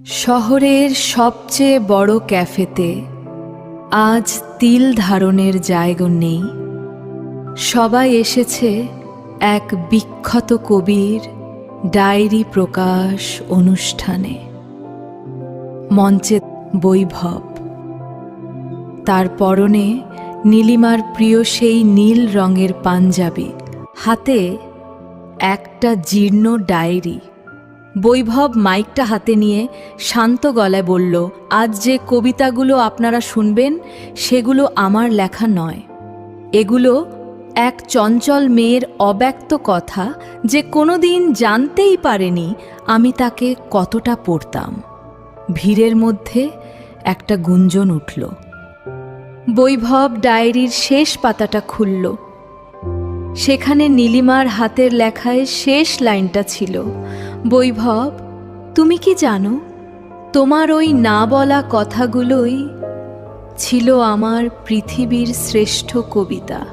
শহরের সবচেয়ে বড় ক্যাফেতে আজ তিল ধারণের জায়গা নেই। সবাই এসেছে এক বিখ্যাত কবির ডায়েরি প্রকাশ অনুষ্ঠানে। মঞ্চে বৈভব, তার পরনে নীলিমার প্রিয় সেই নীল রঙের পাঞ্জাবি, হাতে একটা জীর্ণ ডায়েরি। বৈভব মাইকটা হাতে নিয়ে শান্ত গলায় বলল, আজ যে কবিতাগুলো আপনারা শুনবেন সেগুলো আমার লেখা নয়। এগুলো এক চঞ্চল মেয়ের অব্যক্ত কথা, যে কোনোদিন জানতেই পারেনি আমি তাকে কতটা পড়তাম। ভিড়ের মধ্যে একটা গুঞ্জন উঠল। বৈভব ডায়েরির শেষ পাতাটা খুলল। সেখানে নীলিমার হাতের লেখায় শেষ লাইনটা ছিল, বৈভব, তুমি কি জানো, তোমার ওই না বলা কথাগুলোই ছিল আমার পৃথিবীর শ্রেষ্ঠ কবিতা।